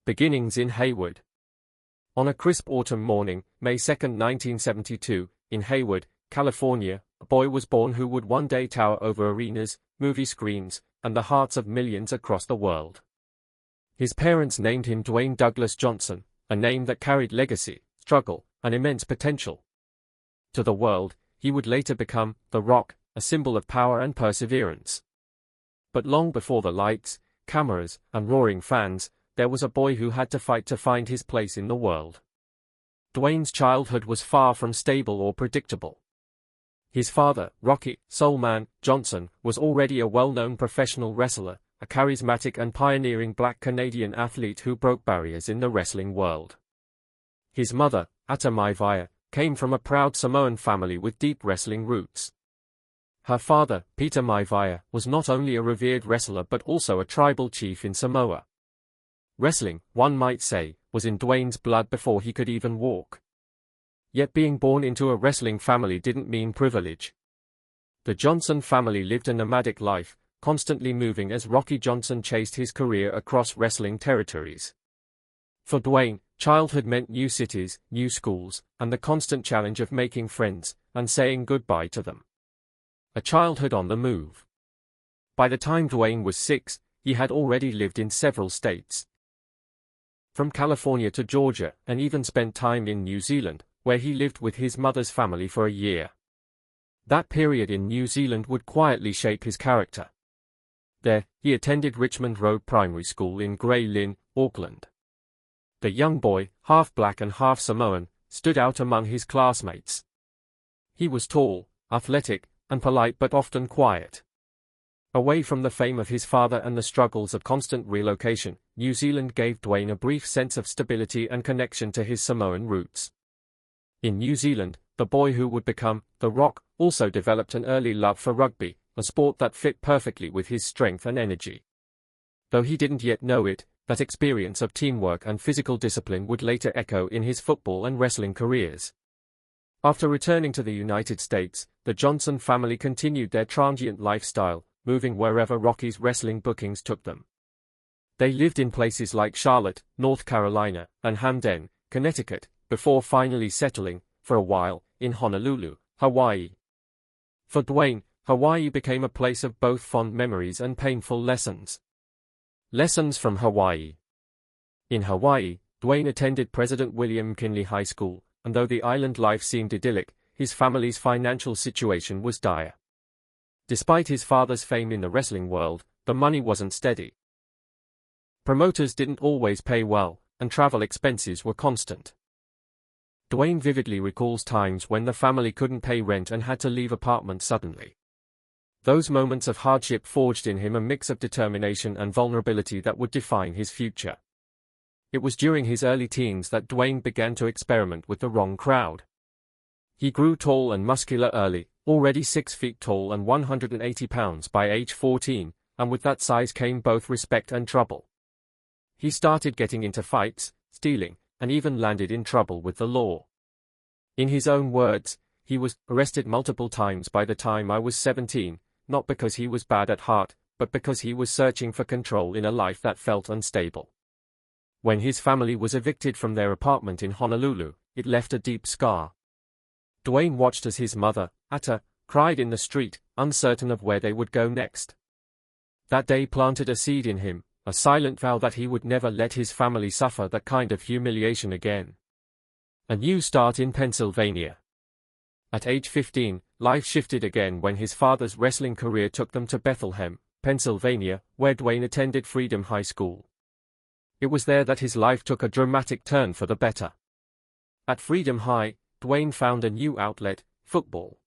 Beginnings in Hayward. On a crisp autumn morning, May 2, 1972, in Hayward, California, a boy was born who would one day tower over arenas, movie screens, and the hearts of millions across the world. His parents named him Dwayne Douglas Johnson, a name that carried legacy, struggle, and immense potential. To the world, he would later become The Rock, a symbol of power and perseverance. But long before the lights, cameras, and roaring fans, there was a boy who had to fight to find his place in the world. Dwayne's childhood was far from stable or predictable. His father, Rocky "Soul Man" Johnson, was already a well-known professional wrestler, a charismatic and pioneering black Canadian athlete who broke barriers in the wrestling world. His mother, Ata Maivia, came from a proud Samoan family with deep wrestling roots. Her father, Peter Maivia, was not only a revered wrestler but also a tribal chief in Samoa. Wrestling, one might say, was in Dwayne's blood before he could even walk. Yet being born into a wrestling family didn't mean privilege. The Johnson family lived a nomadic life, constantly moving as Rocky Johnson chased his career across wrestling territories. For Dwayne, childhood meant new cities, new schools, and the constant challenge of making friends and saying goodbye to them. A childhood on the move. By the time Dwayne was 6, he had already lived in several states. From California to Georgia, and even spent time in New Zealand, where he lived with his mother's family for a year. That period in New Zealand would quietly shape his character. There, he attended Richmond Road Primary School in Grey Lynn, Auckland. The young boy, half black and half Samoan, stood out among his classmates. He was tall, athletic, and polite but often quiet. Away from the fame of his father and the struggles of constant relocation, New Zealand gave Dwayne a brief sense of stability and connection to his Samoan roots. In New Zealand, the boy who would become The Rock also developed an early love for rugby, a sport that fit perfectly with his strength and energy. Though he didn't yet know it, that experience of teamwork and physical discipline would later echo in his football and wrestling careers. After returning to the United States, the Johnson family continued their transient lifestyle, moving wherever Rocky's wrestling bookings took them. They lived in places like Charlotte, North Carolina, and Hamden, Connecticut, before finally settling, for a while, in Honolulu, Hawaii. For Dwayne, Hawaii became a place of both fond memories and painful lessons. Lessons from Hawaii. In Hawaii, Dwayne attended President William McKinley High School, and though the island life seemed idyllic, his family's financial situation was dire. Despite his father's fame in the wrestling world, the money wasn't steady. Promoters didn't always pay well, and travel expenses were constant. Dwayne vividly recalls times when the family couldn't pay rent and had to leave apartments suddenly. Those moments of hardship forged in him a mix of determination and vulnerability that would define his future. It was during his early teens that Dwayne began to experiment with the wrong crowd. He grew tall and muscular early, already 6 feet tall and 180 pounds by age 14, and with that size came both respect and trouble. He started getting into fights, stealing, and even landed in trouble with the law. In his own words, he was arrested multiple times by the time I was 17, not because he was bad at heart, but because he was searching for control in a life that felt unstable. When his family was evicted from their apartment in Honolulu, it left a deep scar. Dwayne watched as his mother, Ata, cried in the street, uncertain of where they would go next. That day planted a seed in him, a silent vow that he would never let his family suffer that kind of humiliation again. A new start in Pennsylvania. At age 15, life shifted again when his father's wrestling career took them to Bethlehem, Pennsylvania, where Dwayne attended Freedom High School. It was there that his life took a dramatic turn for the better. At Freedom High, Dwayne found a new outlet, football.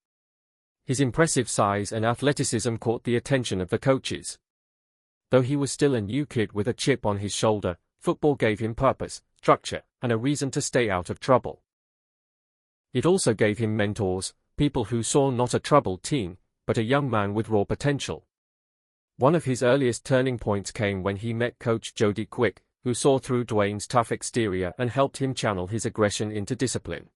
His impressive size and athleticism caught the attention of the coaches. Though he was still a new kid with a chip on his shoulder, football gave him purpose, structure, and a reason to stay out of trouble. It also gave him mentors, people who saw not a troubled teen, but a young man with raw potential. One of his earliest turning points came when he met Coach Jody Quick, who saw through Dwayne's tough exterior and helped him channel his aggression into discipline.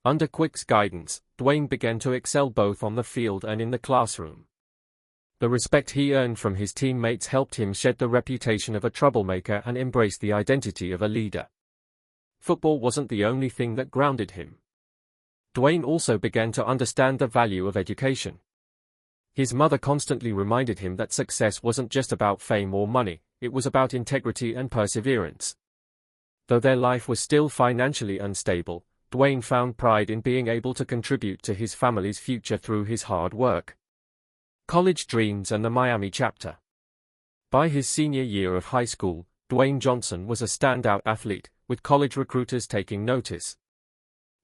Under Quick's guidance, Dwayne began to excel both on the field and in the classroom. The respect he earned from his teammates helped him shed the reputation of a troublemaker and embrace the identity of a leader. Football wasn't the only thing that grounded him. Dwayne also began to understand the value of education. His mother constantly reminded him that success wasn't just about fame or money, it was about integrity and perseverance. Though their life was still financially unstable, Dwayne found pride in being able to contribute to his family's future through his hard work. College dreams and the Miami chapter. By his senior year of high school, Dwayne Johnson was a standout athlete, with college recruiters taking notice.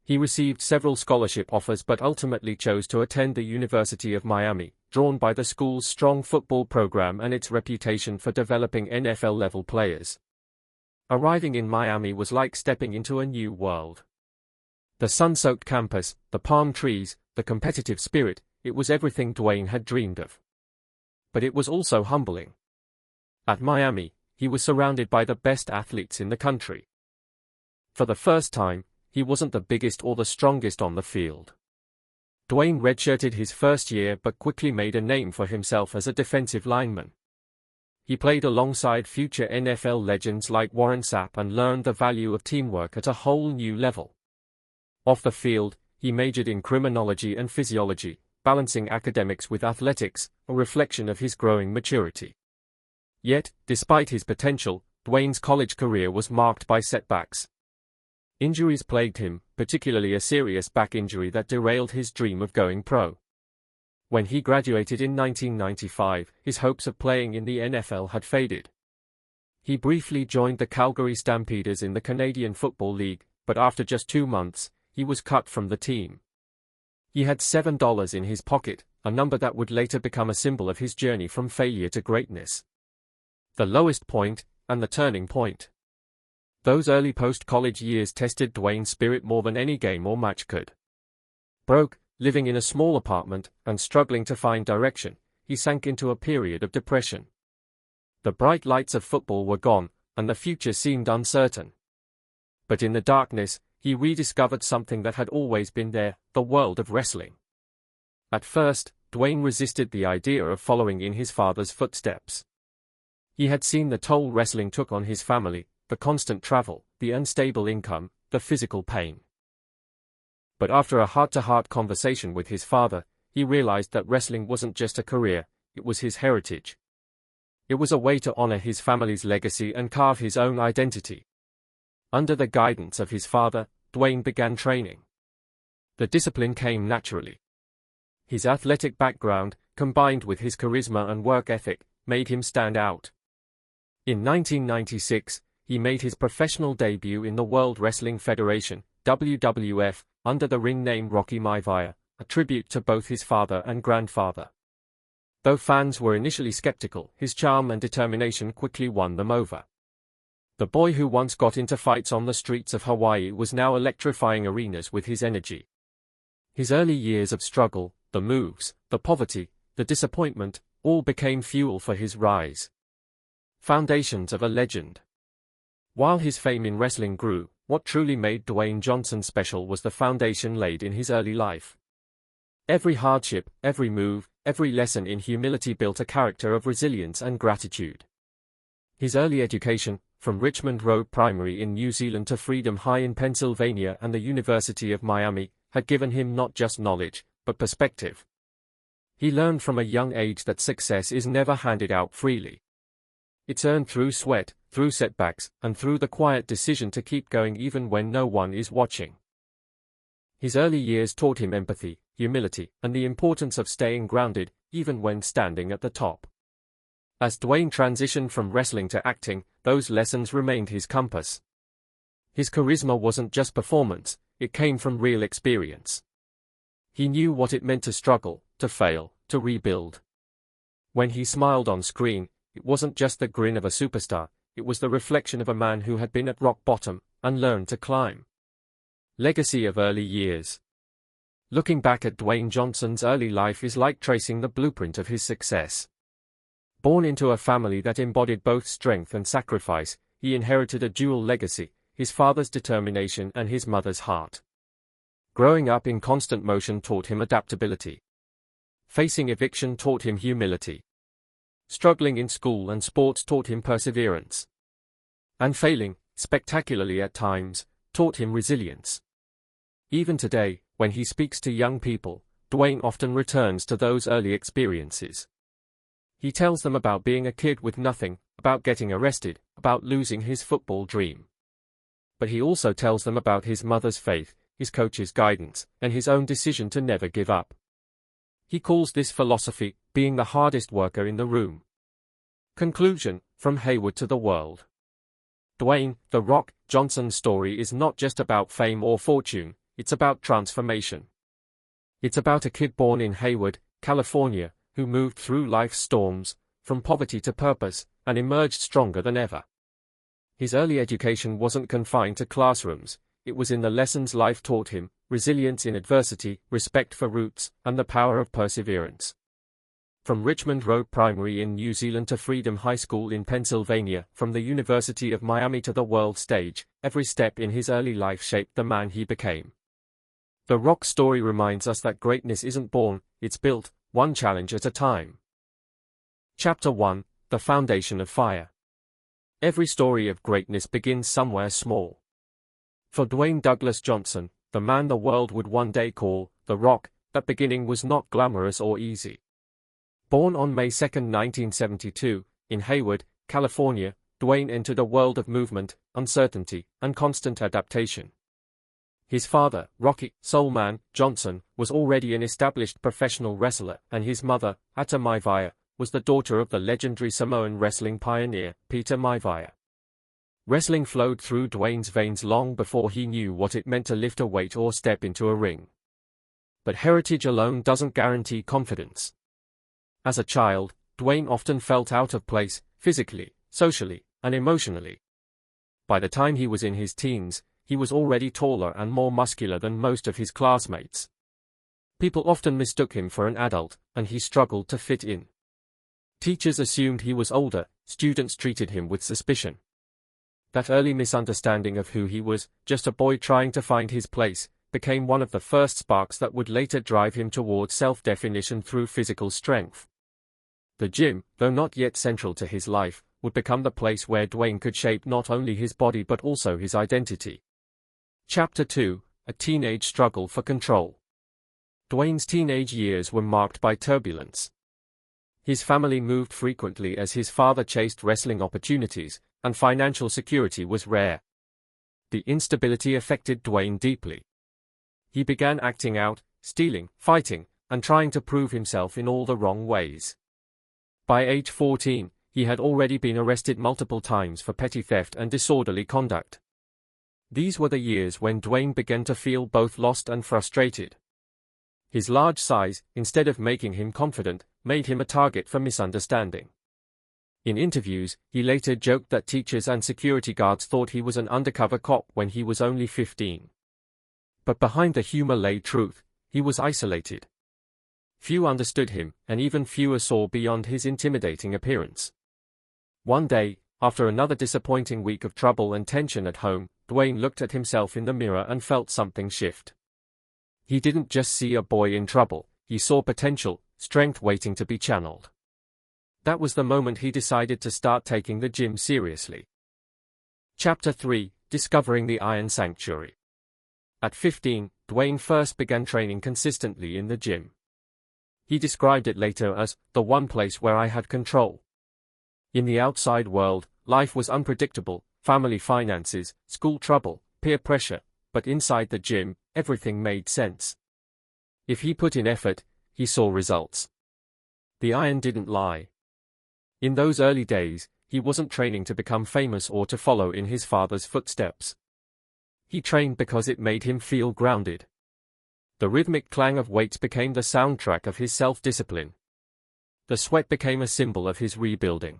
He received several scholarship offers but ultimately chose to attend the University of Miami, drawn by the school's strong football program and its reputation for developing NFL-level players. Arriving in Miami was like stepping into a new world. The sun-soaked campus, the palm trees, the competitive spirit, it was everything Dwayne had dreamed of. But it was also humbling. At Miami, he was surrounded by the best athletes in the country. For the first time, he wasn't the biggest or the strongest on the field. Dwayne redshirted his first year but quickly made a name for himself as a defensive lineman. He played alongside future NFL legends like Warren Sapp and learned the value of teamwork at a whole new level. Off the field, he majored in criminology and physiology, balancing academics with athletics, a reflection of his growing maturity. Yet, despite his potential, Dwayne's college career was marked by setbacks. Injuries plagued him, particularly a serious back injury that derailed his dream of going pro. When he graduated in 1995, his hopes of playing in the NFL had faded. He briefly joined the Calgary Stampeders in the Canadian Football League, but after just 2 months, he was cut from the team. He had $7 in his pocket, a number that would later become a symbol of his journey from failure to greatness. The lowest point, and the turning point. Those early post-college years tested Dwayne's spirit more than any game or match could. Broke, living in a small apartment, and struggling to find direction, he sank into a period of depression. The bright lights of football were gone, and the future seemed uncertain. But in the darkness, he rediscovered something that had always been there, the world of wrestling. At first, Dwayne resisted the idea of following in his father's footsteps. He had seen the toll wrestling took on his family, the constant travel, the unstable income, the physical pain. But after a heart-to-heart conversation with his father, he realized that wrestling wasn't just a career, it was his heritage. It was a way to honor his family's legacy and carve his own identity. Under the guidance of his father, Dwayne began training. The discipline came naturally. His athletic background, combined with his charisma and work ethic, made him stand out. In 1996, he made his professional debut in the World Wrestling Federation, WWF, under the ring name Rocky Maivia, a tribute to both his father and grandfather. Though fans were initially skeptical, his charm and determination quickly won them over. The boy who once got into fights on the streets of Hawaii was now electrifying arenas with his energy. His early years of struggle, the moves, the poverty, the disappointment, all became fuel for his rise. Foundations of a legend. While his fame in wrestling grew, what truly made Dwayne Johnson special was the foundation laid in his early life. Every hardship, every move, every lesson in humility built a character of resilience and gratitude. His early education, from Richmond Road Primary in New Zealand to Freedom High in Pennsylvania and the University of Miami, had given him not just knowledge, but perspective. He learned from a young age that success is never handed out freely. It's earned through sweat, through setbacks, and through the quiet decision to keep going even when no one is watching. His early years taught him empathy, humility, and the importance of staying grounded, even when standing at the top. As Dwayne transitioned from wrestling to acting, those lessons remained his compass. His charisma wasn't just performance, it came from real experience. He knew what it meant to struggle, to fail, to rebuild. When he smiled on screen, it wasn't just the grin of a superstar, it was the reflection of a man who had been at rock bottom, and learned to climb. Legacy of early years. Looking back at Dwayne Johnson's early life is like tracing the blueprint of his success. Born into a family that embodied both strength and sacrifice, he inherited a dual legacy, his father's determination and his mother's heart. Growing up in constant motion taught him adaptability. Facing eviction taught him humility. struggling in school and sports taught him perseverance. And failing, spectacularly at times, taught him resilience. Even today, when he speaks to young people, Dwayne often returns to those early experiences. He tells them about being a kid with nothing, about getting arrested, about losing his football dream. But he also tells them about his mother's faith, his coach's guidance, and his own decision to never give up. He calls this philosophy, being the hardest worker in the room. Conclusion, from Haywood to the world. Dwayne "The Rock" Johnson's story is not just about fame or fortune, it's about transformation. It's about a kid born in Haywood, California, who moved through life's storms, from poverty to purpose, and emerged stronger than ever. His early education wasn't confined to classrooms, it was in the lessons life taught him: resilience in adversity, respect for roots, and the power of perseverance. From Richmond Road Primary in New Zealand to Freedom High School in Pennsylvania, from the University of Miami to the world stage, every step in his early life shaped the man he became. The Rock story reminds us that greatness isn't born, it's built, one challenge at a time. Chapter 1: The Foundation of Fire. Every story of greatness begins somewhere small. For Dwayne Douglas Johnson, the man the world would one day call The Rock, that beginning was not glamorous or easy. Born on May 2, 1972, in Haywood, California, Dwayne entered a world of movement, uncertainty, and constant adaptation. His father, Rocky "Soul Man" Johnson, was already an established professional wrestler, and his mother, Ata Maivia, was the daughter of the legendary Samoan wrestling pioneer, Peter Maivia. Wrestling flowed through Dwayne's veins long before he knew what it meant to lift a weight or step into a ring. But heritage alone doesn't guarantee confidence. As a child, Dwayne often felt out of place, physically, socially, and emotionally. By the time he was in his teens, he was already taller and more muscular than most of his classmates. People often mistook him for an adult, and he struggled to fit in. Teachers assumed he was older, students treated him with suspicion. That early misunderstanding of who he was, just a boy trying to find his place, became one of the first sparks that would later drive him towards self-definition through physical strength. The gym, though not yet central to his life, would become the place where Dwayne could shape not only his body but also his identity. Chapter 2: A Teenage Struggle for Control. Dwayne's teenage years were marked by turbulence. His family moved frequently as his father chased wrestling opportunities, and financial security was rare. The instability affected Dwayne deeply. He began acting out, stealing, fighting, and trying to prove himself in all the wrong ways. By age 14, he had already been arrested multiple times for petty theft and disorderly conduct. These were the years when Dwayne began to feel both lost and frustrated. His large size, instead of making him confident, made him a target for misunderstanding. In interviews, he later joked that teachers and security guards thought he was an undercover cop when he was only 15. But behind the humor lay truth: he was isolated. Few understood him, and even fewer saw beyond his intimidating appearance. One day, after another disappointing week of trouble and tension at home, Dwayne looked at himself in the mirror and felt something shift. He didn't just see a boy in trouble, he saw potential, strength waiting to be channeled. That was the moment he decided to start taking the gym seriously. Chapter 3: Discovering the Iron Sanctuary. At 15, Dwayne first began training consistently in the gym. He described it later as the one place where I had control. In the outside world, life was unpredictable: family finances, school trouble, peer pressure, but inside the gym, everything made sense. If he put in effort, he saw results. The iron didn't lie. In those early days, he wasn't training to become famous or to follow in his father's footsteps. He trained because it made him feel grounded. The rhythmic clang of weights became the soundtrack of his self-discipline. The sweat became a symbol of his rebuilding.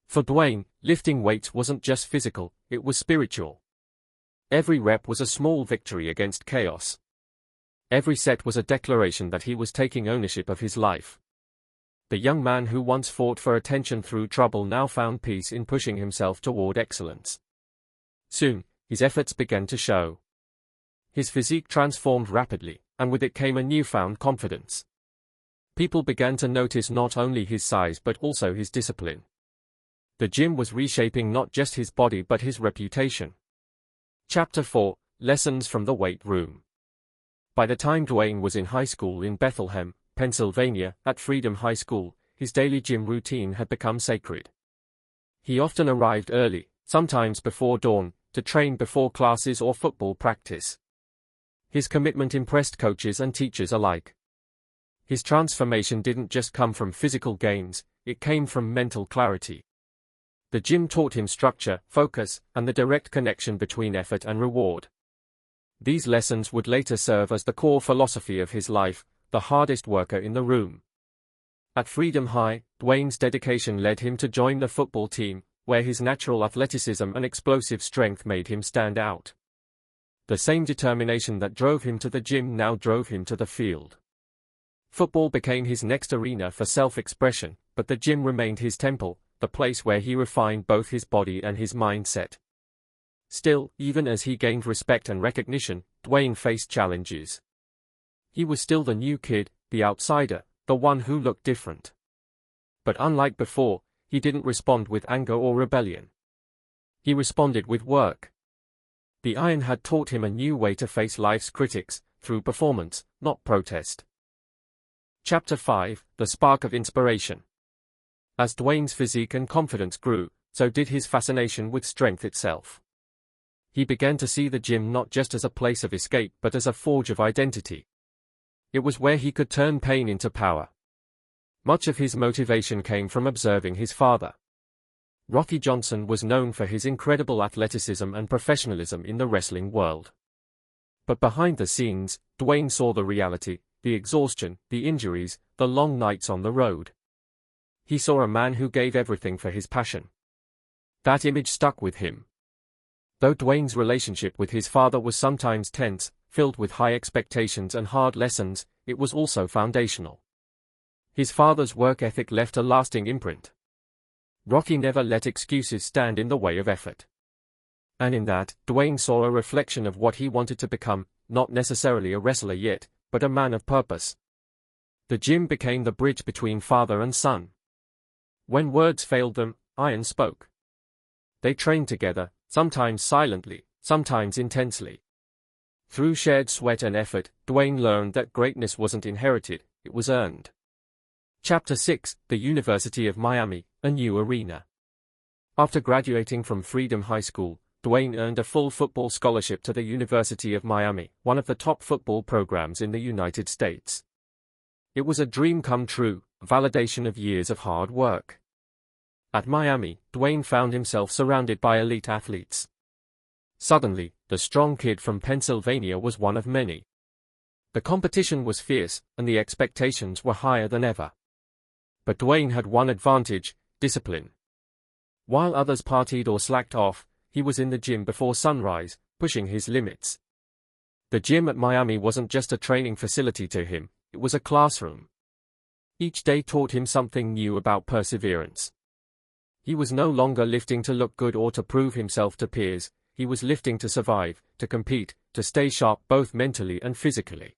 For Dwayne, lifting weights wasn't just physical, it was spiritual. Every rep was a small victory against chaos. Every set was a declaration that he was taking ownership of his life. The young man who once fought for attention through trouble now found peace in pushing himself toward excellence. Soon, his efforts began to show. His physique transformed rapidly, and with it came a newfound confidence. People began to notice not only his size but also his discipline. The gym was reshaping not just his body but his reputation. Chapter 4: Lessons from the Weight Room. By the time Dwayne was in high school in Bethlehem, Pennsylvania, at Freedom High School, his daily gym routine had become sacred. He often arrived early, sometimes before dawn, to train before classes or football practice. His commitment impressed coaches and teachers alike. His transformation didn't just come from physical gains, it came from mental clarity. The gym taught him structure, focus, and the direct connection between effort and reward. These lessons would later serve as the core philosophy of his life, the hardest worker in the room. At Freedom High, Dwayne's dedication led him to join the football team, where his natural athleticism and explosive strength made him stand out. The same determination that drove him to the gym now drove him to the field. Football became his next arena for self-expression, but the gym remained his temple, the place where he refined both his body and his mindset. Still, even as he gained respect and recognition, Dwayne faced challenges. He was still the new kid, the outsider, the one who looked different. But unlike before, he didn't respond with anger or rebellion. He responded with work. The iron had taught him a new way to face life's critics, through performance, not protest. Chapter 5: The Spark of Inspiration. As Dwayne's physique and confidence grew, so did his fascination with strength itself. He began to see the gym not just as a place of escape but as a forge of identity. It was where he could turn pain into power. Much of his motivation came from observing his father. Rocky Johnson was known for his incredible athleticism and professionalism in the wrestling world. But behind the scenes, Dwayne saw the reality, the exhaustion, the injuries, the long nights on the road. He saw a man who gave everything for his passion. That image stuck with him. Though Dwayne's relationship with his father was sometimes tense, filled with high expectations and hard lessons, it was also foundational. His father's work ethic left a lasting imprint. Rocky never let excuses stand in the way of effort. And in that, Dwayne saw a reflection of what he wanted to become, not necessarily a wrestler yet, but a man of purpose. The gym became the bridge between father and son. When words failed them, iron spoke. They trained together, sometimes silently, sometimes intensely. Through shared sweat and effort, Dwayne learned that greatness wasn't inherited, it was earned. Chapter 6: The University of Miami, a New Arena. After graduating from Freedom High School, Dwayne earned a full football scholarship to the University of Miami, one of the top football programs in the United States. It was a dream come true, a validation of years of hard work. At Miami, Dwayne found himself surrounded by elite athletes. Suddenly, the strong kid from Pennsylvania was one of many. The competition was fierce, and the expectations were higher than ever. But Dwayne had one advantage: discipline. While others partied or slacked off, he was in the gym before sunrise, pushing his limits. The gym at Miami wasn't just a training facility to him, it was a classroom. Each day taught him something new about perseverance. He was no longer lifting to look good or to prove himself to peers, he was lifting to survive, to compete, to stay sharp both mentally and physically.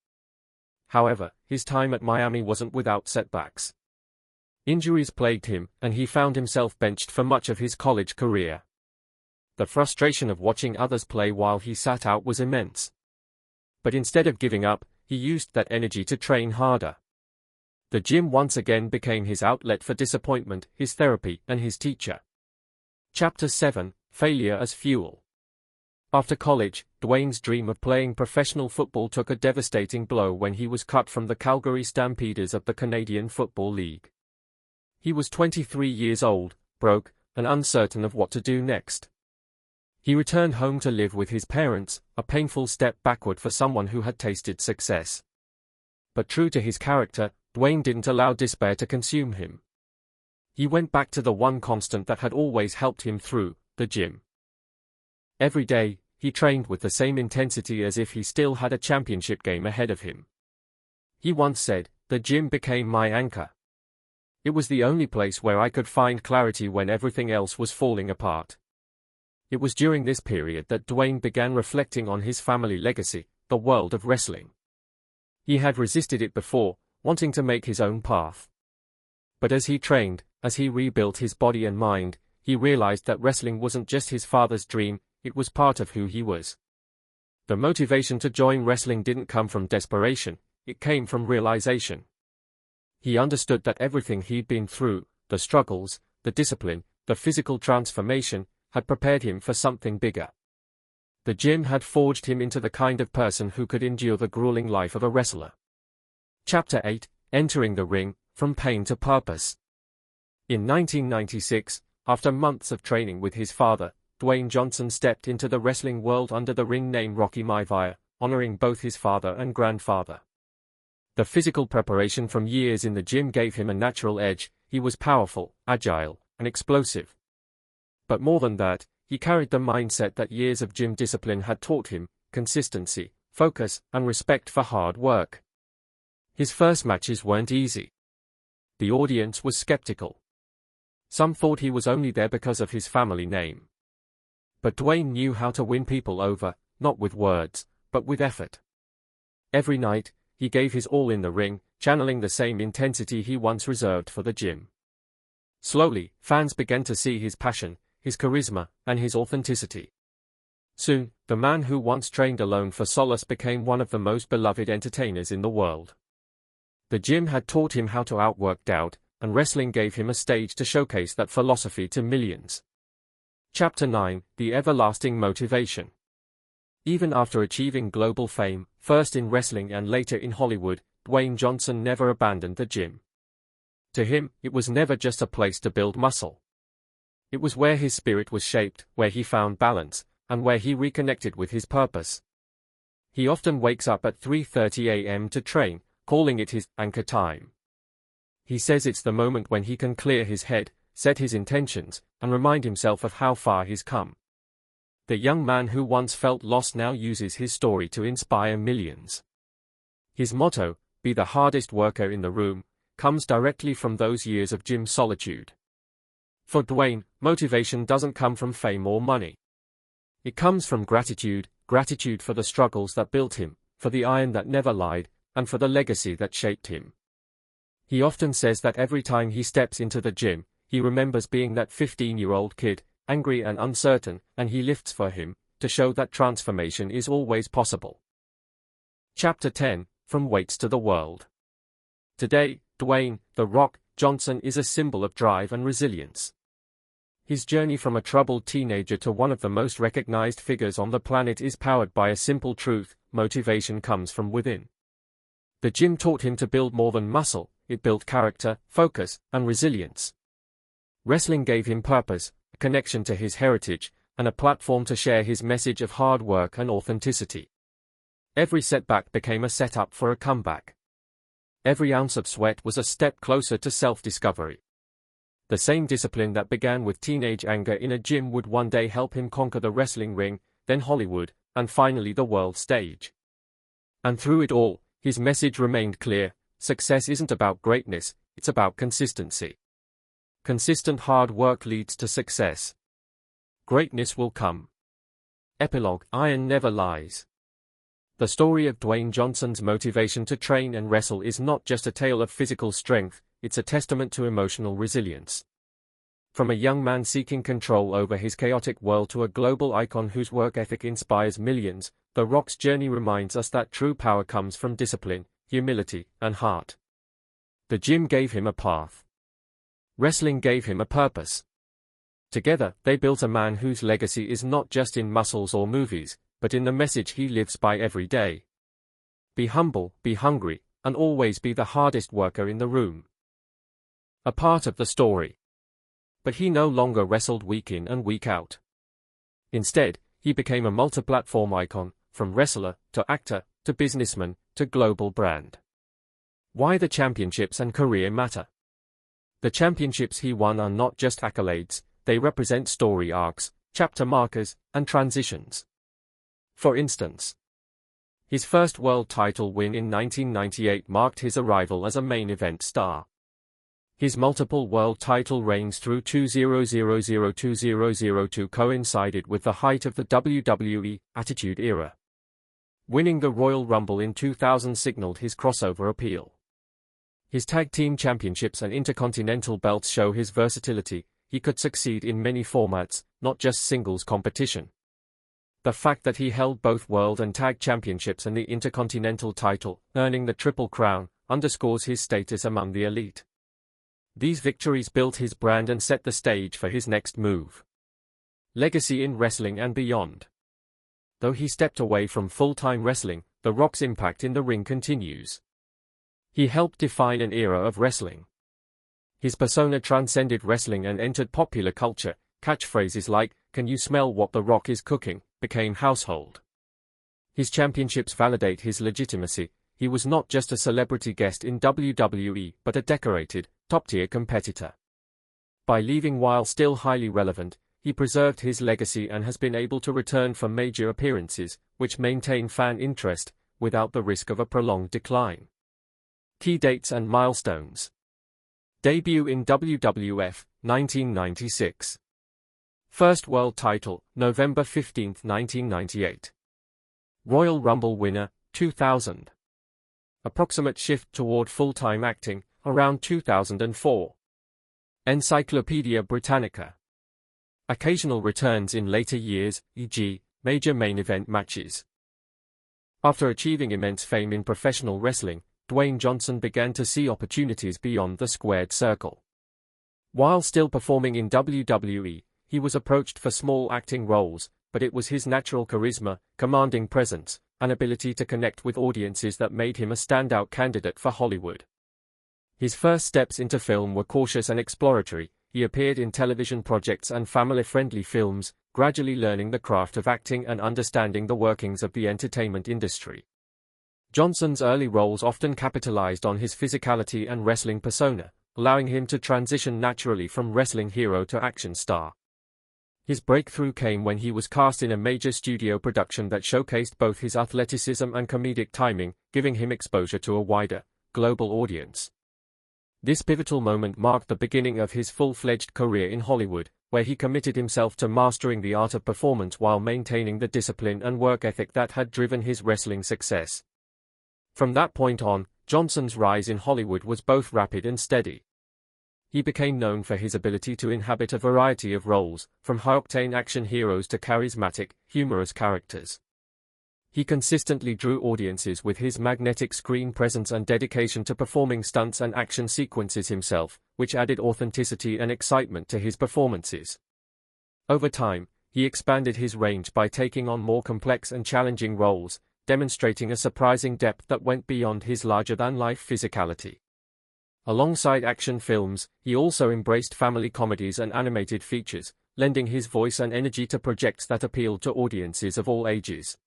However, his time at Miami wasn't without setbacks. Injuries plagued him, and he found himself benched for much of his college career. The frustration of watching others play while he sat out was immense. But instead of giving up, he used that energy to train harder. The gym once again became his outlet for disappointment, his therapy, and his teacher. Chapter 7: Failure as Fuel. After college, Dwayne's dream of playing professional football took a devastating blow when he was cut from the Calgary Stampeders of the Canadian Football League. He was 23 years old, broke, and uncertain of what to do next. He returned home to live with his parents, a painful step backward for someone who had tasted success. But true to his character, Dwayne didn't allow despair to consume him. He went back to the one constant that had always helped him through, the gym. Every day, he trained with the same intensity as if he still had a championship game ahead of him. He once said, "The gym became my anchor. It was the only place where I could find clarity when everything else was falling apart." It was during this period that Dwayne began reflecting on his family legacy, the world of wrestling. He had resisted it before, wanting to make his own path. But as he trained, as he rebuilt his body and mind, he realized that wrestling wasn't just his father's dream, it was part of who he was. The motivation to join wrestling didn't come from desperation, it came from realization. He understood that everything he'd been through, the struggles, the discipline, the physical transformation, had prepared him for something bigger. The gym had forged him into the kind of person who could endure the grueling life of a wrestler. Chapter 8, Entering the Ring, From Pain to Purpose. In 1996, after months of training with his father, Dwayne Johnson stepped into the wrestling world under the ring name Rocky Maivia, honoring both his father and grandfather. The physical preparation from years in the gym gave him a natural edge. He was powerful, agile, and explosive. But more than that, he carried the mindset that years of gym discipline had taught him: consistency, focus, and respect for hard work. His first matches weren't easy. The audience was skeptical. Some thought he was only there because of his family name. But Dwayne knew how to win people over, not with words, but with effort. Every night, he gave his all in the ring, channeling the same intensity he once reserved for the gym. Slowly, fans began to see his passion, his charisma, and his authenticity. Soon, the man who once trained alone for solace became one of the most beloved entertainers in the world. The gym had taught him how to outwork doubt, and wrestling gave him a stage to showcase that philosophy to millions. Chapter 9, The Everlasting Motivation. Even after achieving global fame, first in wrestling and later in Hollywood, Dwayne Johnson never abandoned the gym. To him, it was never just a place to build muscle. It was where his spirit was shaped, where he found balance, and where he reconnected with his purpose. He often wakes up at 3:30 a.m. to train, calling it his anchor time. He says it's the moment when he can clear his head, set his intentions, and remind himself of how far he's come. The young man who once felt lost now uses his story to inspire millions. His motto, "Be the hardest worker in the room," comes directly from those years of gym solitude. For Dwayne, motivation doesn't come from fame or money. It comes from gratitude for the struggles that built him, for the iron that never lied, and for the legacy that shaped him. He often says that every time he steps into the gym, he remembers being that 15-year-old kid, angry and uncertain, and he lifts for him, to show that transformation is always possible. Chapter 10, From Weights to the World. Today, Dwayne "The Rock" Johnson is a symbol of drive and resilience. His journey from a troubled teenager to one of the most recognized figures on the planet is powered by a simple truth: motivation comes from within. The gym taught him to build more than muscle, it built character, focus, and resilience. Wrestling gave him purpose, a connection to his heritage, and a platform to share his message of hard work and authenticity. Every setback became a setup for a comeback. Every ounce of sweat was a step closer to self-discovery. The same discipline that began with teenage anger in a gym would one day help him conquer the wrestling ring, then Hollywood, and finally the world stage. And through it all, his message remained clear: success isn't about greatness, it's about consistency. Consistent hard work leads to success. Greatness will come. Epilogue: Iron never lies. The story of Dwayne Johnson's motivation to train and wrestle is not just a tale of physical strength, it's a testament to emotional resilience. From a young man seeking control over his chaotic world to a global icon whose work ethic inspires millions, The Rock's journey reminds us that true power comes from discipline, humility, and heart. The gym gave him a path. Wrestling gave him a purpose. Together, they built a man whose legacy is not just in muscles or movies, but in the message he lives by every day. Be humble, be hungry, and always be the hardest worker in the room. A part of the story. But he no longer wrestled week in and week out. Instead, he became a multi-platform icon, from wrestler, to actor, to businessman, to global brand. Why the championships and career matter. The championships he won are not just accolades, they represent story arcs, chapter markers, and transitions. For instance, his first world title win in 1998 marked his arrival as a main event star. His multiple world title reigns through 2000-2002 coincided with the height of the WWE Attitude Era. Winning the Royal Rumble in 2000 signaled his crossover appeal. His tag team championships and intercontinental belts show his versatility. He could succeed in many formats, not just singles competition. The fact that he held both world and tag championships and the intercontinental title, earning the Triple Crown, underscores his status among the elite. These victories built his brand and set the stage for his next move. Legacy in wrestling and beyond. Though he stepped away from full-time wrestling, The Rock's impact in the ring continues. He helped define an era of wrestling. His persona transcended wrestling and entered popular culture. Catchphrases like, "Can you smell what The Rock is cooking?" became household. His championships validate his legitimacy. He was not just a celebrity guest in WWE, but a decorated, top-tier competitor. By leaving while still highly relevant, he preserved his legacy and has been able to return for major appearances, which maintain fan interest, without the risk of a prolonged decline. Key dates and milestones. Debut in WWF, 1996. First world title, November 15, 1998. Royal Rumble winner, 2000. Approximate shift toward full-time acting, around 2004. Encyclopedia Britannica. Occasional returns in later years, e.g., major main event matches. After achieving immense fame in professional wrestling, Dwayne Johnson began to see opportunities beyond the squared circle. While still performing in WWE, he was approached for small acting roles, but it was his natural charisma, commanding presence, and ability to connect with audiences that made him a standout candidate for Hollywood. His first steps into film were cautious and exploratory. He appeared in television projects and family-friendly films, gradually learning the craft of acting and understanding the workings of the entertainment industry. Johnson's early roles often capitalized on his physicality and wrestling persona, allowing him to transition naturally from wrestling hero to action star. His breakthrough came when he was cast in a major studio production that showcased both his athleticism and comedic timing, giving him exposure to a wider, global audience. This pivotal moment marked the beginning of his full-fledged career in Hollywood, where he committed himself to mastering the art of performance while maintaining the discipline and work ethic that had driven his wrestling success. From that point on, Johnson's rise in Hollywood was both rapid and steady. He became known for his ability to inhabit a variety of roles, from high-octane action heroes to charismatic, humorous characters. He consistently drew audiences with his magnetic screen presence and dedication to performing stunts and action sequences himself, which added authenticity and excitement to his performances. Over time, he expanded his range by taking on more complex and challenging roles, demonstrating a surprising depth that went beyond his larger-than-life physicality. Alongside action films, he also embraced family comedies and animated features, lending his voice and energy to projects that appealed to audiences of all ages.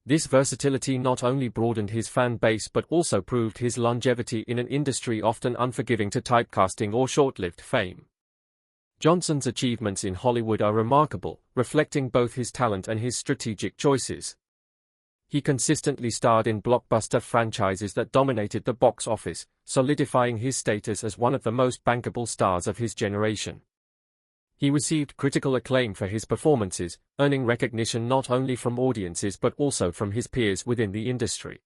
This versatility not only broadened his fan base but also proved his longevity in an industry often unforgiving to typecasting or short-lived fame. Johnson's achievements in Hollywood are remarkable, reflecting both his talent and his strategic choices. He consistently starred in blockbuster franchises that dominated the box office, solidifying his status as one of the most bankable stars of his generation. He received critical acclaim for his performances, earning recognition not only from audiences but also from his peers within the industry.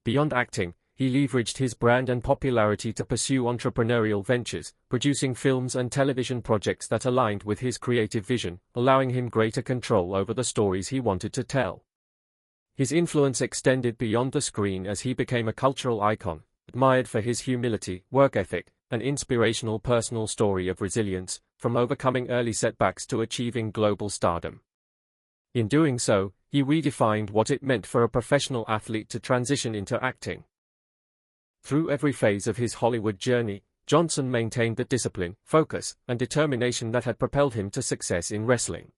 Beyond acting, he leveraged his brand and popularity to pursue entrepreneurial ventures, producing films and television projects that aligned with his creative vision, allowing him greater control over the stories he wanted to tell. His influence extended beyond the screen as he became a cultural icon, admired for his humility, work ethic, and inspirational personal story of resilience, from overcoming early setbacks to achieving global stardom. In doing so, he redefined what it meant for a professional athlete to transition into acting. Through every phase of his Hollywood journey, Johnson maintained the discipline, focus, and determination that had propelled him to success in wrestling.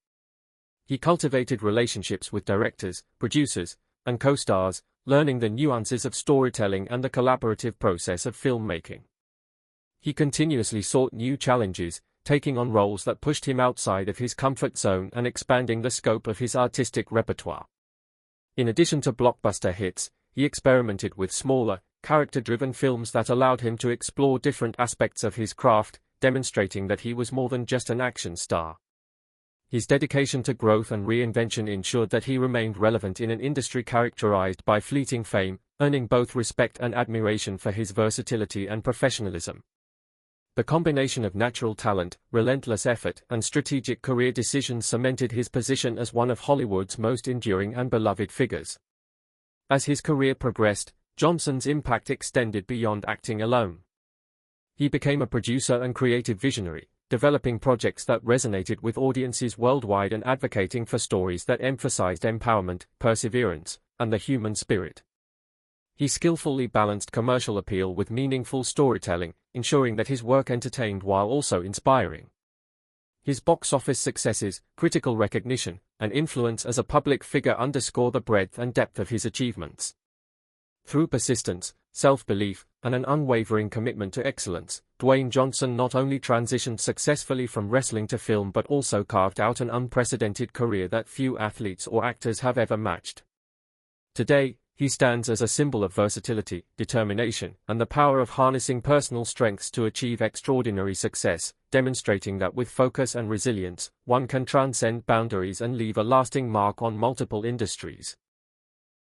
He cultivated relationships with directors, producers, and co-stars, learning the nuances of storytelling and the collaborative process of filmmaking. He continuously sought new challenges, taking on roles that pushed him outside of his comfort zone and expanding the scope of his artistic repertoire. In addition to blockbuster hits, he experimented with smaller, character-driven films that allowed him to explore different aspects of his craft, demonstrating that he was more than just an action star. His dedication to growth and reinvention ensured that he remained relevant in an industry characterized by fleeting fame, earning both respect and admiration for his versatility and professionalism. The combination of natural talent, relentless effort, and strategic career decisions cemented his position as one of Hollywood's most enduring and beloved figures. As his career progressed, Johnson's impact extended beyond acting alone. He became a producer and creative visionary, developing projects that resonated with audiences worldwide and advocating for stories that emphasized empowerment, perseverance, and the human spirit. He skillfully balanced commercial appeal with meaningful storytelling, ensuring that his work entertained while also inspiring. His box office successes, critical recognition, and influence as a public figure underscore the breadth and depth of his achievements. Through persistence, self-belief, and an unwavering commitment to excellence, Dwayne Johnson not only transitioned successfully from wrestling to film but also carved out an unprecedented career that few athletes or actors have ever matched. Today, he stands as a symbol of versatility, determination, and the power of harnessing personal strengths to achieve extraordinary success, demonstrating that with focus and resilience, one can transcend boundaries and leave a lasting mark on multiple industries.